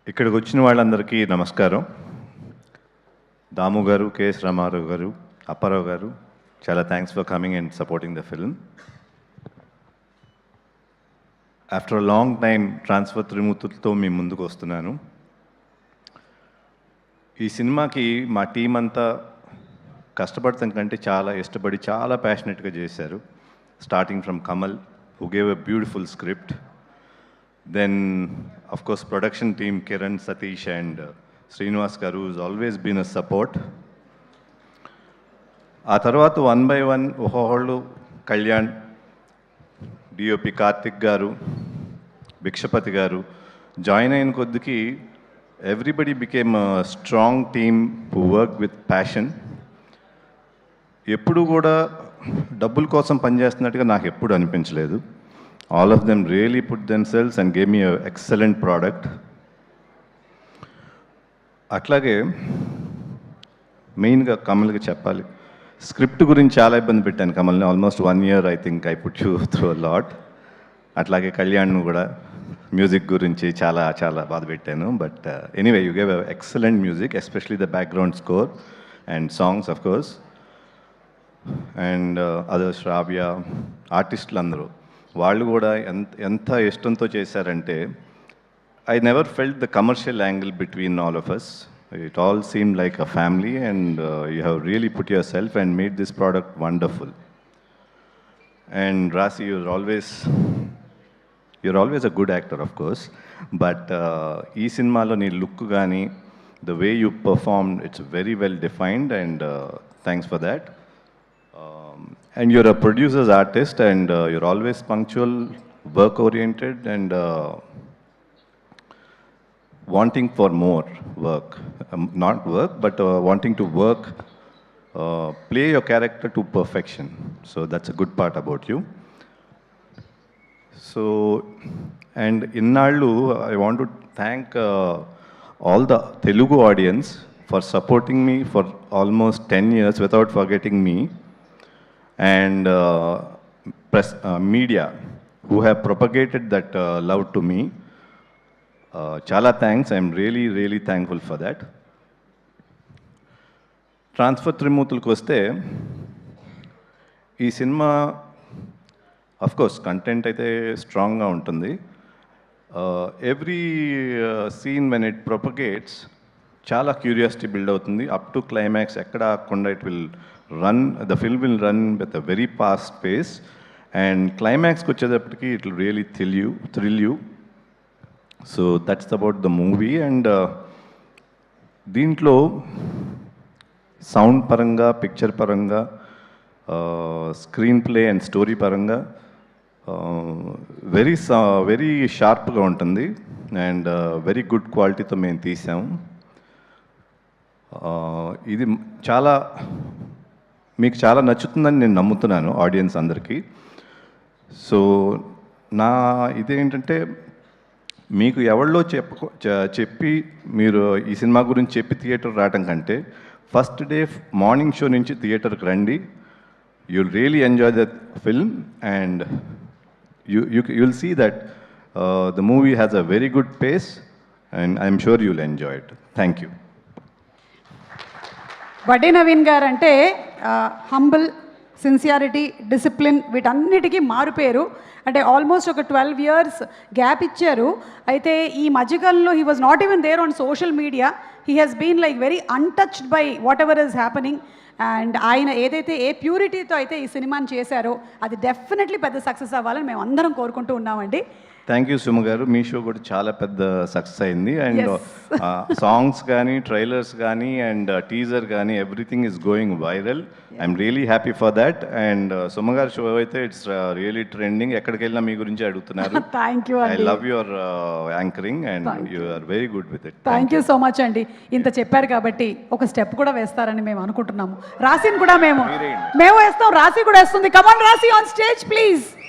ఇక్కడికి వచ్చిన వాళ్ళందరికీ నమస్కారం. దాము గారు, కెఎస్ రామారావు గారు, అప్పారావు గారు, చాలా thanks for coming and supporting the film. After a long time transfer త్రిమూర్తులతో మీ ముందుకు వస్తున్నాను. ఈ సినిమాకి మా టీం అంతా కష్టపడతాం కంటే చాలా ఇష్టపడి చాలా ప్యాషనెట్గా చేశారు. Starting from Kamal, who gave a beautiful script. Then, of course, production team, Kiran, Satish and Srinivas garu has always been a support. ఆ తర్వాత వన్ బై వన్ ఒక్కొక్కళ్ళు కళ్యాణ్, డిఓపి కార్తిక్ గారు, భిక్షపతి గారు జాయిన్ అయిన కొద్దికి everybody became strong team who work with passion. ఎప్పుడు కూడా డబ్బుల కోసం పనిచేస్తున్నట్టుగా నాకు ఎప్పుడు అనిపించలేదు. All of them really put themselves and gave me an excellent product. అట్లాగే మెయిన్గా కమల్కి చెప్పాలి, స్క్రిప్ట్ గురించి చాలా ఇబ్బంది పెట్టాను కమల్ని. Almost 1 year I think I put you through a lot. అట్లాగే కళ్యాణ్ను కూడా మ్యూజిక్ గురించి చాలా చాలా బాధ పెట్టాను. But anyway, you gave excellent music, especially the background score and songs of course. And other Shravya, ఆర్టిస్టులు అందరూ వాళ్ళు కూడా ఎంత ఇష్టంతో చేశారంటే I never felt the commercial angle between all of us. It all seem like a family and you have really put your self and made this product wonderful. And Rashi, you're always a good actor of course, but ఈ సినిమాలో నీ look కానీ the way you perform, it's very well defined and thanks for that. And you're a producer's artist and you're always punctual, work-oriented and wanting for more work. Not work, but wanting to work, play your character to perfection. So that's a good part about you. So, and innallu, I want to thank all the Telugu audience for supporting me for almost 10 years without forgetting me. And press media who have propagated that love to me. Chala thanks. I'm really thankful for that. Transfer త్రిమూర్తులకు వస్తే ఈ cinema of course content అయితే స్ట్రాంగ్గా ఉంటుంది. Every scene when it ప్రొపగేట్స్ చాలా curiosity build అవుతుంది. Up to climax ఎక్కడ ఆగకుండా it will run, the film will run with a very fast pace, and climax ku vachedaptiki it will really thrill you. So that's about the movie. And deentlo sound paranga, picture paranga, screenplay and story paranga very sharp ga untundi and very good quality tho మేము తీసాం. ఇది చాలా మీకు చాలా నచ్చుతుందని నేను నమ్ముతున్నాను, audience అందరికీ. సో నా ఇదేంటంటే, మీకు ఎవరిలో చెప్పి మీరు ఈ సినిమా గురించి చెప్పి థియేటర్ రావటం కంటే ఫస్ట్ డే మార్నింగ్ షో నుంచి థియేటర్కి రండి. You'll really enjoy the film and you'll see that the movie has a very good pace and I'm sure you'll enjoy it. Thank you. Vadde Naveen గారు అంటే హంబుల్, సిన్సియారిటీ, డిసిప్లిన్ వీటన్నిటికీ మారుపేరు. అంటే almost ఒక 12 years gap ఇచ్చారు. అయితే ఈ మధ్యకాలంలో he was not even there on social media. He has been like very untouched by whatever is happening. And ఆయన ఏదైతే ఏ ప్యూరిటీతో అయితే ఈ సినిమాని చేశారో అది డెఫినెట్లీ పెద్ద సక్సెస్ అవ్వాలని మేము అందరం కోరుకుంటూ ఉన్నామండి. థ్యాంక్ యూ సుమ గారు. మీ షో కూడా చాలా పెద్ద సక్సెస్ అయింది. అండ్ సాంగ్స్ కానీ, ట్రైలర్స్ కానీ అండ్ టీజర్ కానీ everything is going viral. I'm really happy for that. And Suma గారి షో అయితే ఇట్స్ రియలీ ట్రెండింగ్. ఎక్కడికి వెళ్ళినా మీ గురించి అడుగుతున్నారు. Thank you. I love your anchoring and you are very good with it. Thank you so much అండి. ఇంత చెప్పారు కాబట్టి ఒక స్టెప్ కూడా వేస్తారని మేము అనుకుంటున్నాము. రాశిని కూడా మేము వేస్తాం, రాశి కూడా వేస్తుంది. కమాన్ రాశి, ఆన్ స్టేజ్ ప్లీజ్.